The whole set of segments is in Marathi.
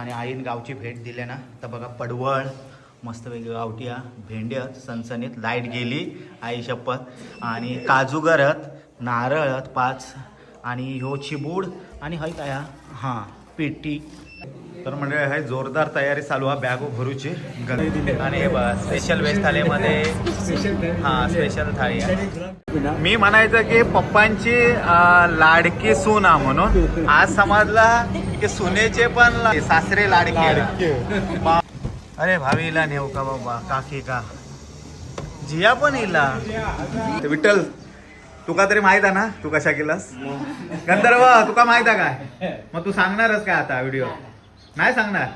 आणि आईन गावची भेट दिली ना तर बघा पडवळ मस्तपैकी गावठी भेंड्या सणसणीत. लाईट गेली आई शपथ. आणि काजूगरत नारळत 5 आणि ह्यो चिबूड आणि हय काय हां पेटी. तर म्हणजे हे जोरदार तयारी चालू आहे बॅग भरूची. आणि हे बघा स्पेशल व्हेज थालीमध्ये स्पेशल थाळी आहे. मी म्हणायचं की पप्पांची लाडकी सून म्हणून आज समजला की सुनेचे पण सासरे लाडके. अरे भावीला नेऊ का बाबा काकी का जिया पण येला. विठ्ठल तुका तरी माहित आहे ना तू कशा केलास गंधर्व तुका माहित आहे काय. मग तू सांगणारच काय आता व्हिडिओ नाही सांगणार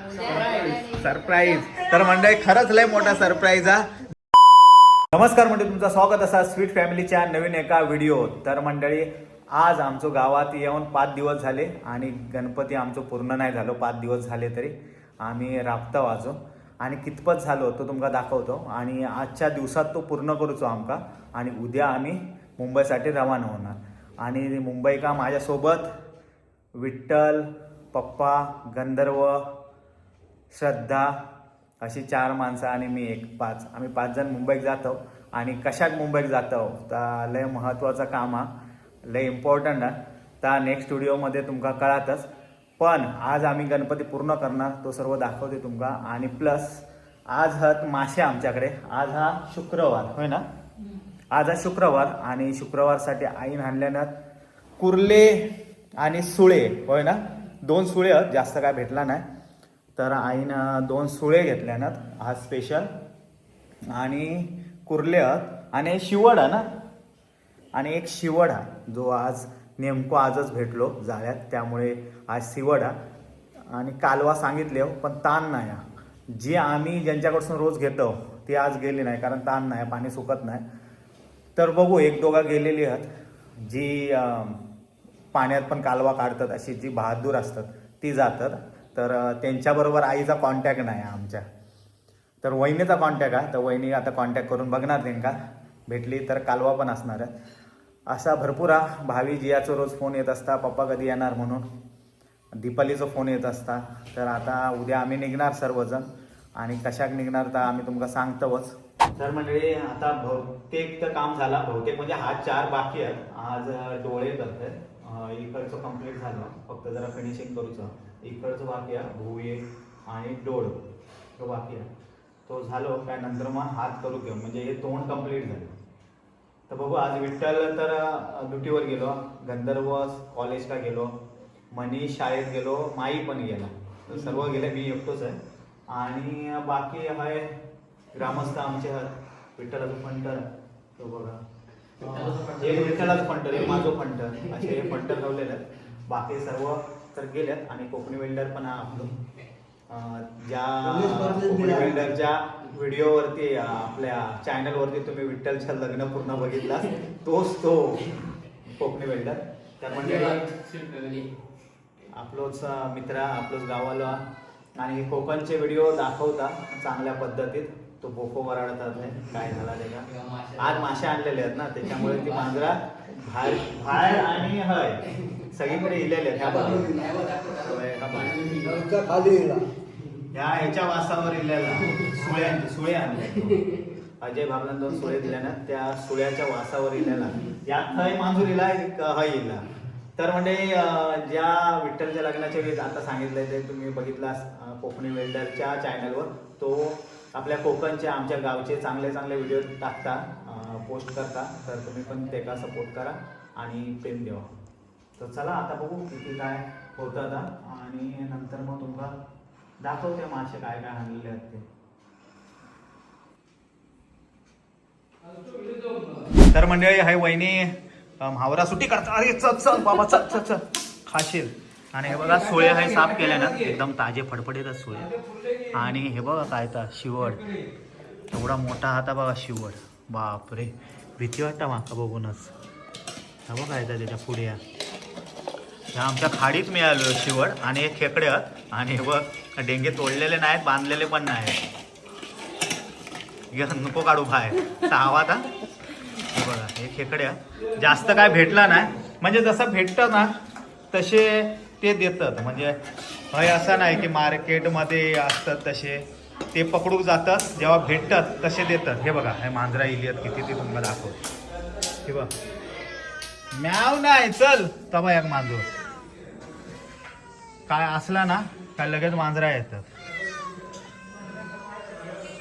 सरप्राईज. तर मंडळी खरंच लय मोठा सरप्राईज आहे. नमस्कार मंडळी तुमचं स्वागत असा स्वीट फॅमिलीच्या नवीन एका व्हिडिओ. तर मंडळी आज आमचं गावात येऊन 5 दिवस झाले आणि गणपती आमचं पूर्ण नाही झालो. 5 दिवस झाले तरी आम्ही राबता वाजो आणि कितपत झालो तो तुमका दाखवतो. आणि आजच्या दिवसात तो पूर्ण करूचो आमका. आणि उद्या आम्ही मुंबईसाठी रवाना होणार. आणि मुंबई का माझ्यासोबत विठ्ठल पप्पा गंधर्व श्रद्धा अशी 4 माणसं आणि मी एक 5. आम्ही 5 जण मुंबईत जातो. आणि कशात मुंबईत जातो तर लय महत्त्वाचं काम लय इम्पॉर्टंट आहे. तर नेक्स्ट व्हिडिओमध्ये तुमका कळातच. पण आज आम्ही गणपती पूर्ण करणार तो सर्व दाखवते तुमका. आणि प्लस आज मासे आमच्याकडे. आज हा शुक्रवार होय ना. आज हा शुक्रवार आणि शुक्रवारसाठी आईन आणल्यानं कुर्ले आणि सुळे होय ना. 2 सुळे जास्त काय भेटला नाही तर आईनं 2 सुळे घेतल्यानं आज स्पेशल. आणि कुर्ले आणि शिवड ना. आणि एक शिवड जो आज नेमकं आजच भेटलो जाळ्यात त्यामुळे आज शिवड आणि कालवा सांगितले पण ताण नाही. जी आम्ही ज्यांच्याकडून रोज घेतो ती आज गेली नाही कारण ताण नाही पाणी सुकत नाही. तर बघू 1-2 गेलेली आहेत जी पाण्यात पण कालवा काढतात अशी जी बहादूर असतात ती जातात. तर त्यांच्याबरोबर आईचा कॉन्टॅक्ट नाही आमच्या. तर वहिनीचा कॉन्टॅक्ट आहे. तर वहिनी आता कॉन्टॅक्ट करून बघणार त्यांना भेटली तर कालवा पण असणार आहे. असा भरपूर भावी जियाचा रोज फोन येत असता पप्पा कधी येणार म्हणून. दीपालीचा फोन येत असता. तर आता उद्या आम्ही निघणार सर्वजण. आणि कशाक निघणार तर आम्ही तुमका सांगतोच. तर म्हणजे आता बहुतेक तर काम झाला. बहुतेक म्हणजे हा 4 बाकी आहेत. आज डोळे करतात. इकडचं कम्प्लीट झालं फक्त जरा फिनिशिंग करूचं. इकडचं बाकी आहे भुये आणि डोळ तो बाकी आहे. तो झालो काय नंतर मग हात करू घेऊ म्हणजे हे तोंड कम्प्लीट झाले. तर बघू आज विठ्ठल तर ड्युटीवर गेलो. गंधर्व कॉलेजला गेलो. मनीष शाळेत गेलो. माई पण गेला. तर सर्व गेले मी एकटोच आहे. आणि बाकी आहे ग्रामस्थ आमचे आहेत. विठ्ठलाचं फंटर तो बघा एक विठ्ठलाचं फंटर एक माझं फंटर असे हे फंटर लावलेले आहेत. बाकी सर्व तर गेलेत. आणि कोकणी वेल्डर पण आपलं ज्या कोकणी वेल्डरच्या व्हिडिओवरती आपल्या चॅनलवरती तुम्ही विठ्ठलचं लग्न पूर्ण बघितला तोच तो कोकणी वेल्डर. तर म्हणजे आपलोच मित्र आपलोच गावाला. आणि कोकणचे व्हिडिओ दाखवता चांगल्या पद्धतीत. तो बोको वराडतात काय झाला त्याला. आज मासे आणलेले आहेत ना त्याच्यामुळे ती मांजरा बाहेर आणि हय सगळीकडे इलेले आहेत. ह्याच्या वासावर इलेला सुळे आणले. अजय भागला 2 सुळे दिल्या ना त्या सुळ्याच्या वासावर इलेला. यात हय मांजूर इला हय इला. तर म्हणजे ज्या विठ्ठलच्या लग्नाच्या वेळेस आता सांगितलंय ते तुम्ही बघितला कोकणी वेल्डरच्या चॅनलवर. तो आपल्या कोकणच्या आमच्या गावचे चांगले चांगले व्हिडिओ टाकता पोस्ट करता. तर तुम्ही पण त्याला सपोर्ट करा आणि प्रेम द्यावा. तर चला आता बघू किती काय होतं आता. आणि नंतर मग तुम्हाला दाखवते मासे काय काय आणलेले आहेत ते. तर मंडळी हाय वहिनी हावरा सुट्टी करता. अरे चल चल बाबा चल चल चल खाशील. आणि हे बघा सुळे हे साफ केले ना एकदम ताजे फडफडीत सुळे. आणि हे बघा काय तर शिवड एवढा मोठा हाता बघा शिवड. बापरे भीती वाटतं माका बघूनच. हा बघा काय त्याच्या पुढे ह्या आमच्या खाडीत मिळालो शिवड. आणि हे खेकडे आहेत. आणि हे बघ डेंगे तोडलेले नाहीत बांधलेले पण नाहीत. नको काढू बाहेर आवाज बघा हे खेकड्या जास्त काय भेटला नाही म्हणजे जसं भेटतं ना तसे ते देतात. म्हणजे हय असं नाही की मार्केटमध्ये असतात तसे ते पकडूक जातात जेव्हा भेटतात तसे देतात. हे बघा हे मांजरा इलियत किती ते तुम्हाला दाखवतो. हे बघ म्याव नाही चल तबा एक मांजर काय असला ना काय लगेच मांजरा येतात.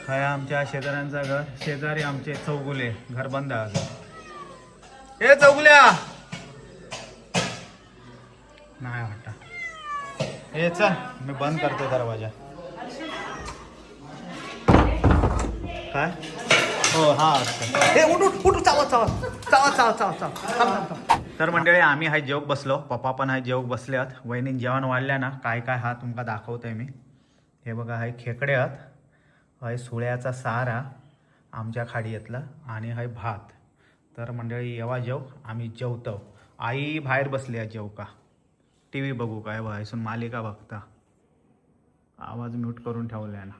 हाय आमच्या शेजाऱ्यांचं घर, शेजारी आमचे चौगुले घर बंद आहे. हे चौगुल्या नाही वाटत. हे चल मी बंद करतो दरवाजा. काय हो हा हे उठ चावा चावा चावा चावा चावा चावा. तर मंडळी आम्ही हाय जेवक बसलो, पप्पा पण हाय जेवक बसल्यात. वहिनी जेवण वाढल्या ना काय काय हा तुमका दाखवतोय मी. हे बघा हाय खेकडे आहात, हाय सुळ्याचा सारा आमच्या खाडीतला आणि हाय भात. तर मंडळी येवा जेव आम्ही जेवतो. आई बाहेर बसली आहे जेवका, टी व्ही बघू काय बायसून मालिका बघता. आवाज म्यूट करून ठेवलाय ना.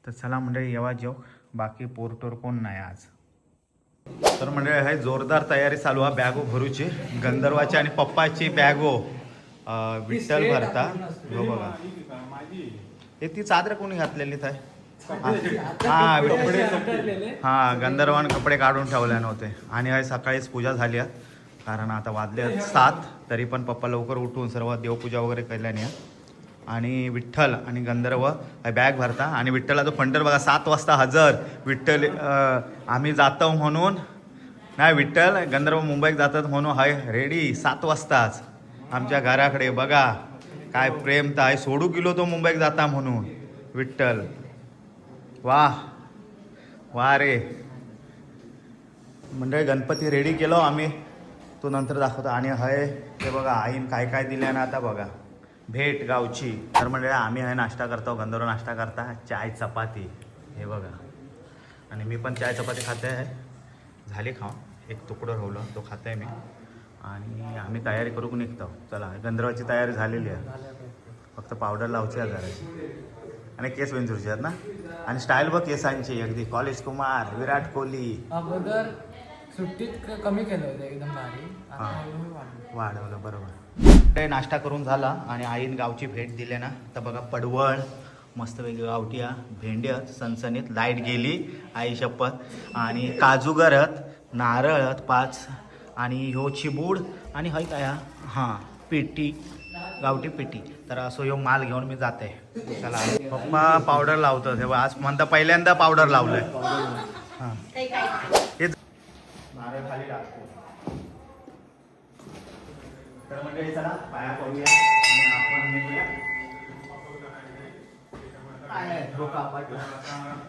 तर चला मंडळी येवा जेव, बाकी पोरटोर कोण नाही आज. तर मंडळी हाय जोरदार तयारी चालू आहे बॅगो भरूची. गंधर्वाची आणि पप्पाची बॅगो विठ्ठल भरता. हो बघा हे ती चादर कोणी घातलेली आहे. हा कपडे हा गंधर्वान कपडे काढून ठेवले नव्हते. आणि हाय सकाळीच पूजा झाली आहे, कारण आता वाजले 7 तरी पण पप्पा लवकर उठून सर्व देवपूजा वगैरे केल्याने. आणि विठ्ठल आणि गंधर्व बॅग भरता. आणि विठ्ठला तो फंडर बघा 7 वाजता हजर. विठ्ठल आम्ही जातो म्हणून नाही, विठ्ठल गंधर्व मुंबईत जातात म्हणून हाय रेडी 7 वाजताच आमच्या घराकडे. बघा काय प्रेम तर आहे, सोडू गेलो तो मुंबईत जाता म्हणून विठ्ठल. वाह वा रे मंडळी गणपती रेडी केलो आम्ही, तो नंतर दाखवतो. आणि हाय ते बघा आईन काय काय दिल्या ना आता बघा भेट गावची. तर मंडळी आम्ही हाय नाश्ता करतो, गंधर्व नाश्ता करता चाय चपाती. हे बघा आणि मी पण चाय चपाती खाते आहे. झाली खाऊन एक तुकडं राहिलं तो खाते मी. आणि आम्ही तयारी करून निघतो. चला गंधर्वाची तयारी झालेली आहे, फक्त पावडर लावची आहे जराची आणि केस विंचूरचे आहेत ना. आणि स्टाईल बघ केसांची अगदी कॉलेज कुमार विराट कोहली. अगोदर सुट्टीत कमी केलं होतं एकदम भारी, वाढवलं बरोबर. नाश्ता करून झाला आणि आईन गावची भेट दिली ना. तर बघा पडवळ मस्तपैकी गावठीया भेंड्या सणसणीत. लाईट गेली आई शपथ. आणि काजूगरत नारळत 5 आणि ह्यो चिबूड आणि हय काय हां पेटी गावठी पेटी. तर असं ह्यो माल घेऊन मी जाते. चला पप्पा पावडर लावतो तेव्हा आज म्हणता पहिल्यांदा पावडर लावलंय. हां हे नारळ खाली टाकतो. तर म्हणजे चला पाया पडूया आणि आपण निघूया. काय आहे डोका पाठवा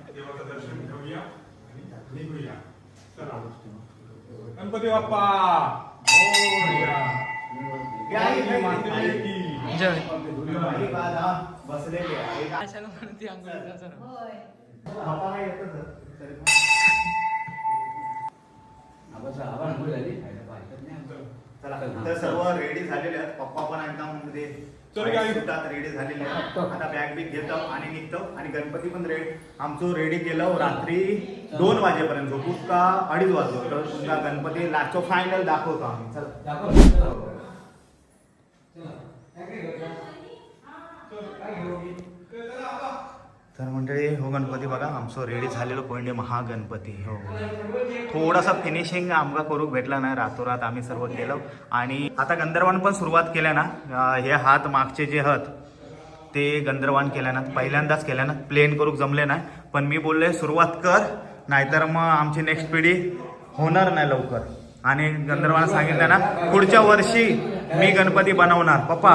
देवाचं दर्शन घेऊया आणि निघूया. चला गणपती बाप्पा मोरया. बसलेली तर सर्व रेडी झालेले आहेत. पप्पा पण एकदम रेडी झालेले आहेत. आता बॅग बी घेतो आणि निघतो. आणि गणपती पण आमचं रेडी केलं रात्री 2 वाजेपर्यंत. झोपूच का 2:30 वाजलो. तर तुमचा गणपती लास्टो फायनल दाखवतो आम्ही. चला तर मंडळी हो गणपती बघा आमचं रेडी झालेलो कोंडे महागणपती. हो थोडासा फिनिशिंग आमका करूक भेटला नाही, रातोरात आम्ही सर्व केलं. आणि आता गंधर्वान पण सुरुवात केल्या ना. हे हात मागचे जे आहेत ते गंधर्वान केल्या ना, पहिल्यांदाच केल्या ना. प्लेन करूक जमले नाही, पण मी बोलले सुरुवात कर नाहीतर मग आमची नेक्स्ट पिढी होणार नाही लवकर. आणि गंधर्वानं सांगितलं ना पुढच्या वर्षी मी गणपती बनवणार पप्पा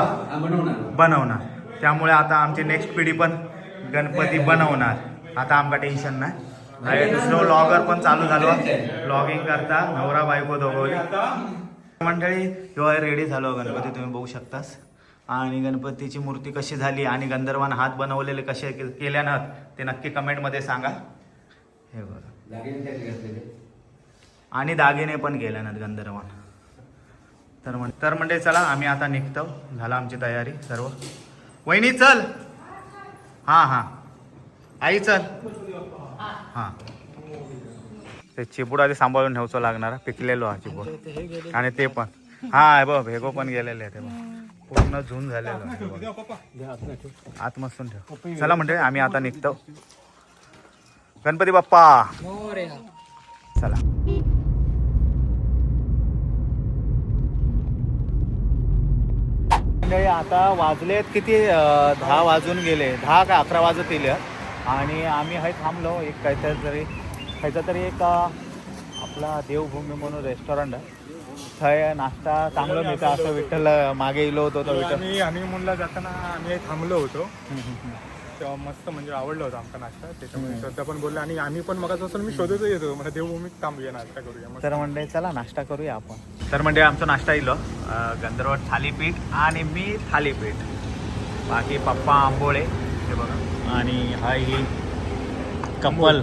बनवणार. त्यामुळे आता आमची नेक्स्ट पिढी पण गणपती बनवणार. आता आमका टेन्शन नाही. दुसरं व्लॉगर पण चालू झालो, व्लॉगिंग करता नवरा बायको दोघं. मंडळी किंवा रेडी झालो गणपती तुम्ही बघू शकतास. आणि गणपतीची मूर्ती कशी झाली आणि गंधर्वान हात बनवलेले कसे केल्यानं ते नक्की कमेंटमध्ये सांगा. हे बघा आणि दागिने पण केल्यानं गंधर्वान. तर म्हणजे चला आम्ही आता निघतो. झाला आमची तयारी सर्व. वहिनी चल. हां हां आई चल. हां ते चिपूड आधी सांभाळून ठेवचं लागणार पिकलेलो हा चिपूड. आणि ते पण हा बघ भेगो पण गेलेले आहे ते. पूर्ण झून झालेलं आहे. आतमधून ठेव. चला म्हणजे आम्ही आता निघतो. गणपती बाप्पा मोरया. चला. मंडळी आता वाजलेत किती 10 वाजून गेले. 10 का 11 वाजत येईल. आणि आम्ही हे थांबलो एक काहीतरी तरी एक आपला देवभूमी म्हणून रेस्टॉरंट आहे. थंय नाश्ता चांगलं मिळतं असं विठ्ठल मागे इलो होतो तो विठ्ठल. आम्ही हनीमूनला जाताना आम्ही थांबलो होतो तेव्हा मस्त म्हणजे आवडलं होतं आमचा नाश्ता. त्याच्यामुळे श्रद्धा पण बोलला आणि आम्ही पण मगापासून मी शोधतच येतो मला देवभूमीत थांबूया नाश्ता करूया. तर म्हणजे चला नाश्ता करूया आपण. तर म्हणजे आमचा नाश्ता इलो गंधर्व थालीपीठ आणि मी थालीपीठ. बाकी पप्पा आंबोळे हे बघा. आणि हा ही कपल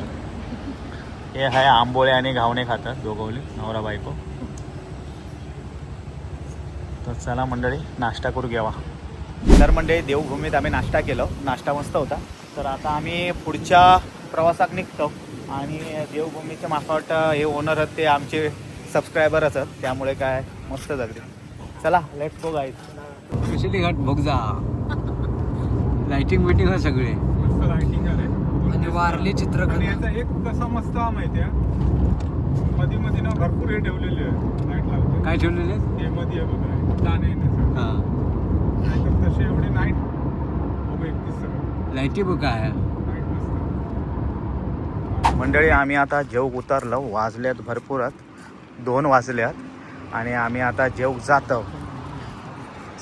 हे आहे आंबोळे आणि घावणे खातात दोघवली नवरा बायको. तर चला मंडळी नाश्ता करू घ्यावा. तर मंडळी देवभूमीत आम्ही नाश्ता केलं. नाश्ता मस्त होता. तर आता आम्ही पुढच्या प्रवासात निघतो. आणि देवभूमीचे माफावट हे ओनर आहेत ते आमचे सबस्क्रायबरच आहेत त्यामुळे काय मस्त जगले. चला लेट्स गो गाईज. स्पेशली घाट भोगजा. लाइटिंग बिटिंग आहे सगळे. मस्त लाइटिंग आहे आणि वारली आणि चित्रकला. याचा एक कसा मस्त माहिती आहे मध्ये मध्ये ना भरपूर हे ठेवलेले आहे लाईट लावतो. काय ठेवलेले? हे मध्ये आहे बघा दाणे हा. नाहीतर तसे एवढे नाईट बघू 31 सगळं लाईटी बघ काय आहे. नाईट मस्त. मंडळी आम्ही आता जेवू उतरलो. वाजल्यात भरपूरच 2 वाजल्यात. आणि आम्ही आता जेवू जातो.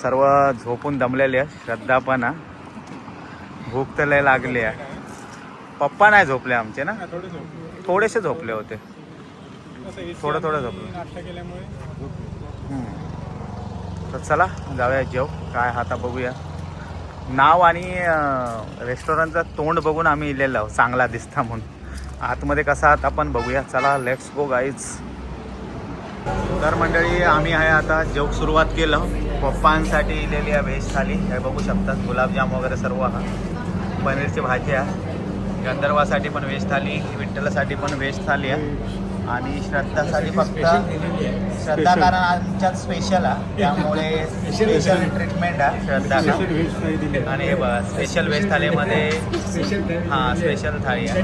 सर्व झोपून दमलेले आहेत. श्रद्धा पण भूक तर लय लागली आहे. पप्पा नाही झोपले आमचे ना थोडे झोपलो. थोडेसे झोपले होते. थोडं झोपलो. नाश्ता केल्यामुळे तर चला जाऊया जेव काय आता बघूया. नाव आणि रेस्टॉरंटचं तोंड बघून आम्ही इलेलो आहोत चांगला दिसता म्हणून. आतमध्ये कसा आहात आपण बघूया. चला लेट्स गो गाईज. तर मंडळी आम्ही आहे आता जेव सुरुवात केलं. पप्पांसाठी इलेली आहे व्हेज थाली. हे बघू शकतात गुलाबजाम वगैरे सर्व हा. पनीरची भाजी आहे. गंधर्वासाठी पण व्हेज थाली. विठ्ठलासाठी पण व्हेज थाली आहे. आणि श्रद्धासाठी फक्त श्रद्धा कारण आमच्यात स्पेशल आहे त्यामुळे स्पेशल ट्रीटमेंट आहे श्रद्धाला. आणि हे बघा स्पेशल व्हेज थालीमध्ये हां स्पेशल थाळी आहे.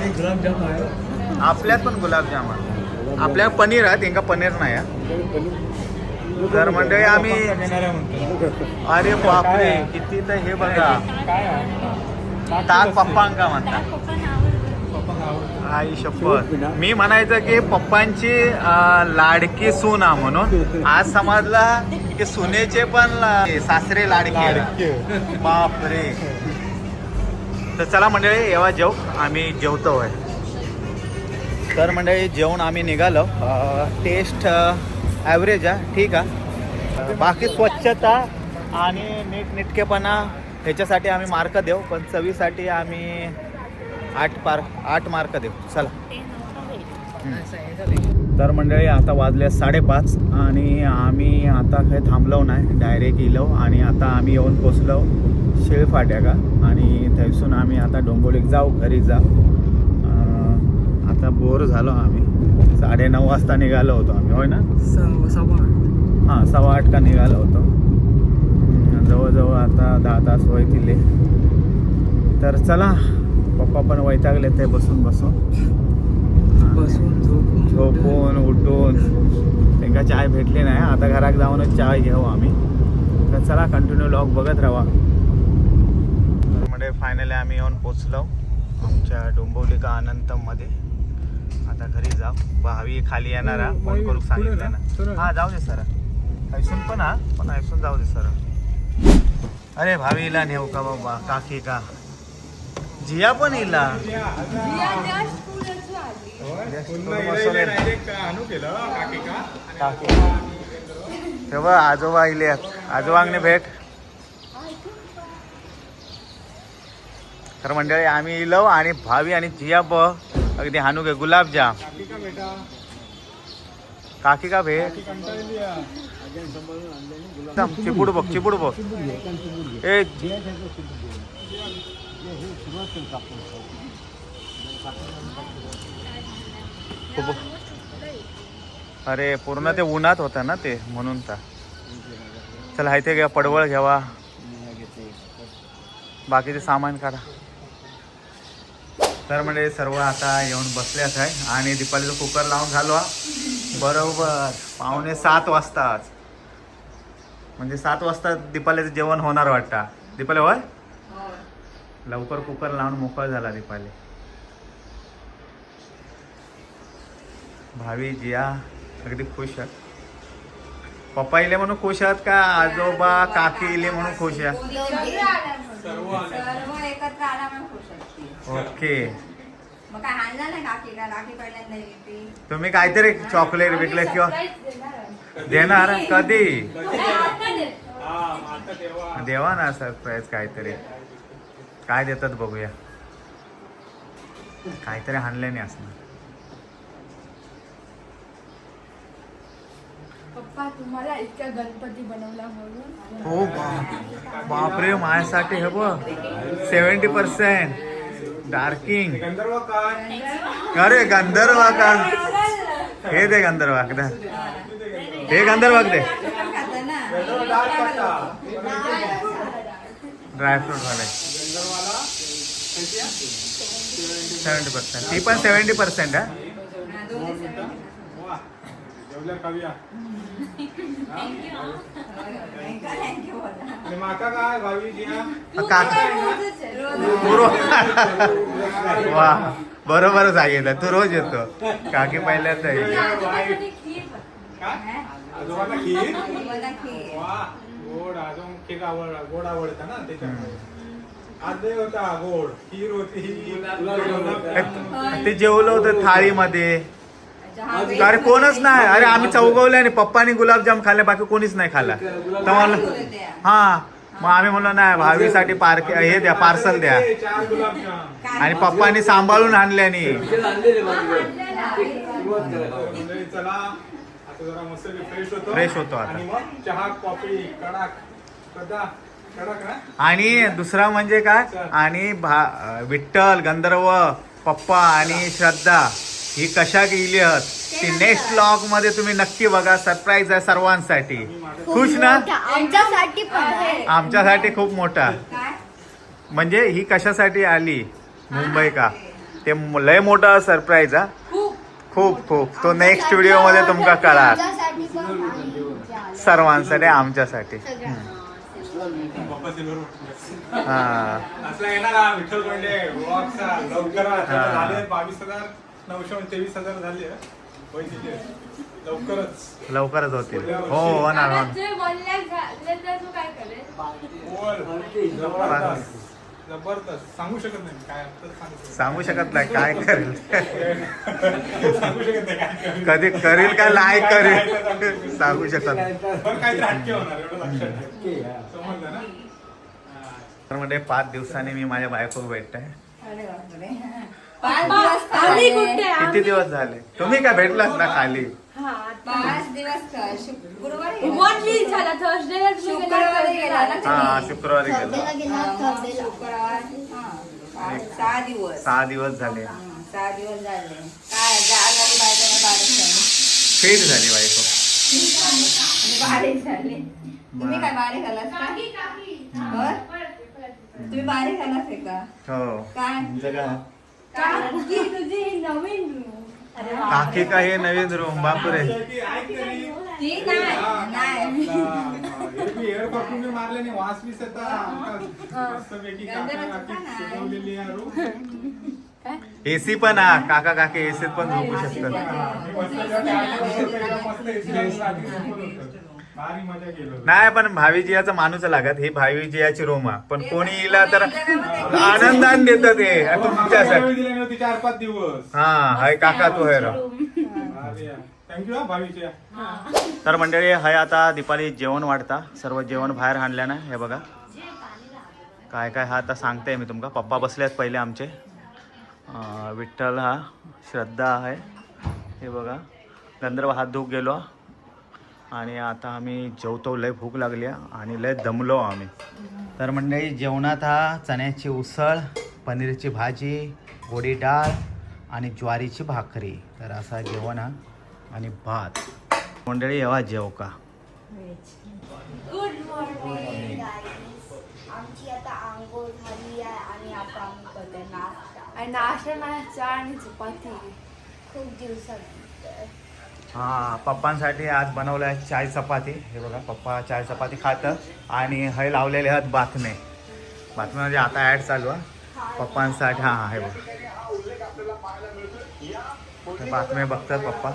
आपल्यात पण गुलाबजाम आहे. आपल्या पनीर आहे त्यांना पनीर नाही आहे. तर मंडळी आम्ही अरे बापरे किती तर हे बघा ताक पप्पांका म्हणतात. आई शपथ. मी म्हणायचं की पप्पांची लाडकी सून आहे म्हणून. आज समजला की सुनेचे पण सासरे लाडके. बापरे. तर चला मंडळी एव्हा जेव आम्ही जेवतो आहे. तर मंडळी जेवण आम्ही निघालो. टेस्ट ॲव्हरेज आहे ठीक आहे. बाकी स्वच्छता आणि नीटनेटकेपणा ह्याच्यासाठी आम्ही मार्क देऊ. पण चवीसाठी आम्ही 8 मार्क देऊ. चला. तर मंडळी आता वाजले 5:30 आणि आम्ही आता काही थांबलो नाही. डायरेक्ट गेलो आणि आता आम्ही येऊन पोचलो शेळफाट्या का. आणि थैसून आम्ही आता डोंबिवलीत जाऊ घरी जाऊ. आता बोर झालो आम्ही. 9:30 वाजता निघालो होतो आम्ही होय ना. 7:15 का निघालो होतो. जवळजवळ आता 10 तास होईल. तर चला पप्पा पण वैतागले ते बसून झोपून उठून. त्यांना चाय भेटली नाही. आता घरात जाऊनच चाय घेऊ आम्ही. तर चला कंटिन्यू लॉग बघत राहा. तर म्हणजे फायनली आम्ही येऊन पोचलो आमच्या डोंबिवली का अनंतमध्ये. आता घरी जाऊ. भावी खाली येणार फोन करून सांगितलं ना. हां जाऊ दे सर. ऐसून पण पण ऐसून जाऊ दे सर. अरे भावीला नेऊ का बाबा काकी का जिया पण इला तेव्हा आजोबा इले आजोबांनी भेट. तर मंडळी आम्ही इलो आणि भावी आणि जिया अगदी हानू गे गुलाबजाम. काकी का भेट. चिपुड बघ ए अरे पूर्ण ते उन्हात होतं ना ते म्हणून. तर चला हाय ते घ्या, पडवळ घ्यावा, बाकीचे सामान काढा. तर म्हणजे सर्व आता येऊन बसल्याच आहे आणि दीपालीचं कुकर लावून झालो बरोबर 6:45 वाजताच. म्हणजे 7 वाजता दीपालीचं जेवण होणार वाटतं. दीपाली होय लवकर कुकर लावून मोकळ झाला दीपाली. भावी जिया अगदी खुश आहेत. पप्पा इले म्हणून खुश आहेत का आजोबा काकी इले म्हणून खुश आहेत? सर्व एकत्र आला म्हणून खुश असते. ओके. मग काय हाणला नाही काकीला, काकी पहिल्यांदा येते. तुम्ही काहीतरी चॉकलेट विकले किंवा देणार कधी देवा ना सरप्राईज काहीतरी. काय देतात बघूया. काहीतरी आणले नाही असणार. पप्पा तुम्हाला इतका गणपती बनवला म्हणून. हो बापरे माझ्यासाठी हे बघ 70% डार्किंग. अरे गंधर्व का हे दे गंधर्वाक दे. हे गंधर्वाक दे खातं ना. ड्रायफ्रूट वाले 70%. ती पण 70% आहे. हा, 2 दिवसांनी. जेवल्या खाऊया. Thank you बोला. आणि माका काय भावी जिया वा बरोबर सांगितलं. तू रोज येतो. काकी पहिल्यांदा येते. आजोबाला खीर मला खीर. वा गोड अजून खीर गोड आवडतं ना त्याच्यामुळे. आज लय होता गोड खीर होती. ते जेवलं होतं थाळीमध्ये. चहा अरे कोणच नाही. अरे आम्ही चौगवले आणि पप्पानी गुलाबजाम खाल्ले बाकी कोणीच नाही खाल्ला. तर मला हा मग आम्ही म्हणलो नाही भावीसाठी हे द्या पार्सल द्या. 4 गुलाबजाम आणि पप्पानी सांभाळून आणल्यानी. म्हणजे चला आता जरा मस्त फ्रेश होतो आता. आणि मग चहा कॉफी कडक कडक ना. आणि दुसरा म्हणजे काय आणि विठ्ठल गंधर्व पप्पा आणि श्रद्धा ही कशा गेली आहेत ती नेक्स्ट व्लॉग मध्ये तुम्ही नक्की बघा. सरप्राईज आहे सर्वांसाठी. खुश ना. आमच्यासाठी पण आहे. आमच्यासाठी खूप मोठा. काय? म्हणजे ही कशासाठी आली मुंबई का ते लय मोठा सरप्राईज हा. खूप खूप तो नेक्स्ट व्हिडिओ मध्ये तुमका कळणार. आमच्यासाठी पण आणि सर्वांसाठी आमच्यासाठी. हा असला येणार विठ्ठल कोंडे ब्लॉगचा लवकरच झाले 22,000 झाले पैसे लवकरच होतील. हो होणार होणार. जबरदस्त सांगू शकत नाही काय सांगू शकत नाही काय करेल. सांगू शकत नाही काय कधी करेल का नाही करेल सांगू शकत नाही. पण काहीतरी हटके होणार एवढं लक्षात ठेव. समजलं ना. तर म्हणजे 5 दिवसांनी मी माझ्या बायकोला भेटतोय. अरे बापरे. 5 दिवस खाल्ले. किती दिवस झाले तुम्ही काय भेटलाच ना खाली. 5 दिवस काय? शुक्रवारी गेला. 1 वीक झाला. शुक्रवारी गेला ना हा तुम्ही? शुक्रवारी गेलो. शुक्रवार. हा. 6 दिवस. 6 दिवस झाले. 6 दिवस झाले. काय जायला बायकांना बारीक झाली. फेट झाली बायको. बारीक झाले. तुम्ही काय बारीक आलात का? बर? तुम्ही बारीक आलात आहे का? हो काय? तुमचं काय? काकी तुझी ही नवीन room. काकी का हे नवीन रूम बापरे. ती नाही. एअर परफ्यूम मारले नाही वास बीस मस्तपैकी सजवलेली आहे room. एसी पण हा काका काकी एसीत पण झोपू शकतात. भारी मजा केलो. नाही पण भावीजियाचा माणूस लागत ही भावीजियाची रूम आहे पण कोणी येला तर आनंदाने देतात ते तुमच्यासाठी. दिले नव्हती 4-5 दिवस. हा हाय काका तू है राव. थँक्यू हा भावीच्या. तर मंडळी हाय आता दीपाली जेवण वाढता सर्व जेवण बाहेर आणल्या ना. हे बघा काय काय हा आता सांगते मी तुमका. पप्पा बसले आहेत पहिले आमचे. विठ्ठल हा श्रद्धा आहे. हे बघा गंधर्व हात धुवून गेलो आणि आता आम्ही जेवतो. लय भूक लागली आणि लय दमलो आम्ही. तर मंडळी जेवणात हा चण्याची उसळ पनीरची भाजी गोडी डाळ आणि ज्वारीची भाकरी. तर असा जेवण हा आणि भात. मंडळी येवा जेव का. Good आता आम्ही करतोय नाश्ता. आणि नाश्ता मला चहा आणि चपाती खूप दिवसात. हा पप्पांसाठी आज बनवलं आहे चाय चपाती. हे बघा पप्पा चाय चपाती खातात आणि हे लावलेले आहेत बातमे. बातमी म्हणजे आता ॲड चालू आहे पप्पांसाठी. हां हे बघा हे बातमे बघतात पप्पा.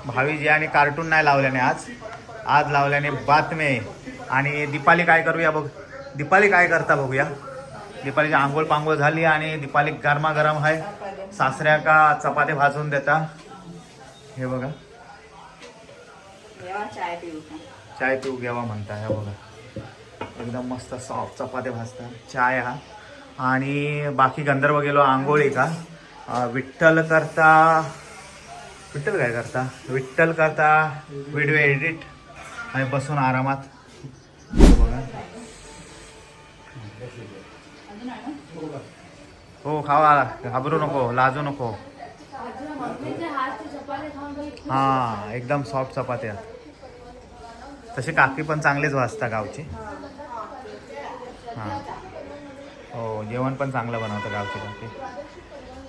भावीजी आणि कार्टून नाही लावल्याने आज लावल्याने बातमे. आणि दीपाली काय करूया बघ. दीपाली काय करता बघूया. दीपालीची आंघोळ पांघोळ झाली आणि दीपाली गरमागरम आहे सासऱ्या का चपाती भाजून देता. हे बघा चाय पिऊ का? चाय पिऊ घ्यावा म्हणता. हे बघा एकदम मस्त सॉफ्ट चपाती भाजतात. चाय हा. आणि बाकी गंधर्व गेलो आंघोळी का. विठ्ठल काय करता. विठ्ठल करता व्हिडिओ एडिट आणि बसून आरामात. बघा हो खावा घाबरू नको लाजू नको. हां एकदम सॉफ्ट चपात्या. तसे काकी पण चांगलेच वाजता गावचे. हां हो जेवण पण चांगलं बनवतं गावचे काकी.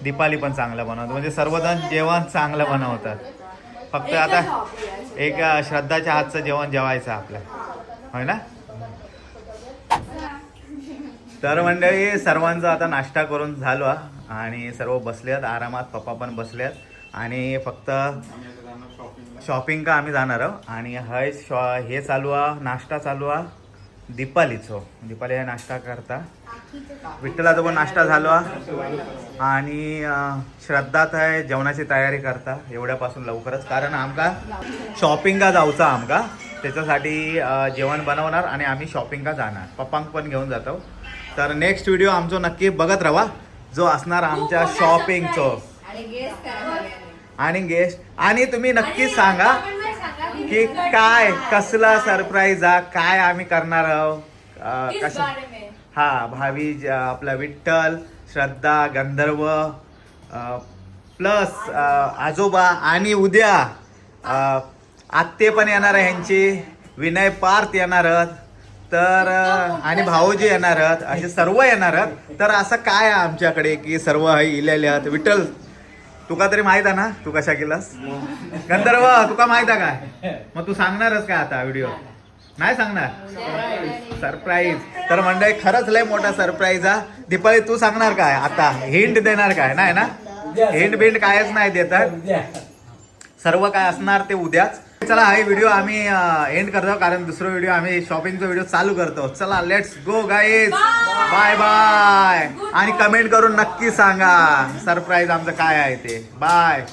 दीपाली पण चांगलं बनवतं. म्हणजे सर्वजण जेवण चांगलं बनवतात. फक्त आता एक श्रद्धाच्या हातचं जेवण जेवायचं आपलं होय ना. तर मंडळी सर्वांचा आता नाश्ता करून झालो आणि सर्व बसल्यात आरामात. पप्पा पण बसल्यात आणि फक्त शॉपिंग का आम्ही जाणार आहोत. आणि हे चालू आहे नाश्ता चालू आहे दीपालीचं. दीपाली हे नाश्ता करता. विठ्ठलाचा पण नाश्ता झालो आणि श्रद्धात आहे जेवणाची तयारी करता एवढ्यापासून लवकरच. कारण आमका शॉपिंगला जाऊचा आमका त्याच्यासाठी जेवण बनवणार आणि आम्ही शॉपिंगला जाणार. पप्पांक पण घेऊन जातो. तर नेक्स्ट व्हिडिओ आमचा नक्की बघत राहा जो असणार आमच्या शॉपिंगचो. आणि गेस्ट आणि तुम्ही नक्कीच सांगा की काय कसला सरप्राईज हा काय आम्ही करणार आहोत. कशा हा भावी आपला विठ्ठल श्रद्धा गंधर्व प्लस आजोबा आणि उद्या आत्ते पण येणार आहे ह्यांची. विनय पार्थ येणार आहेत तर आणि भाऊजी येणार आहेत असे सर्व येणार आहेत. तर असं काय आहे आमच्याकडे की सर्व इलेले आहेत. विठ्ठल तुका तरी माहित आहे ना तू कशा केलास. गंधर्व तुका माहित आहे काय. मग तू सांगणारच काय आता व्हिडिओ नाही सांगणार सरप्राईज. तर मंडळी खरंच लय मोठा सरप्राईज हा. दीपाली तू सांगणार काय आता हिंट देणार काय नाही ना. हिंट बिंट कायच नाही देतात. सर्व काय असणार ते उद्याच. चला हा व्हिडिओ आम्ही एंड करतो कारण दुसरा व्हिडिओ आम्ही शॉपिंगचा व्हिडिओ चालू करतो. चला let's go guys. Bye bye. आणि कमेंट करून नक्की सांगा सरप्राईज आमचं काय आहे ते. बाय.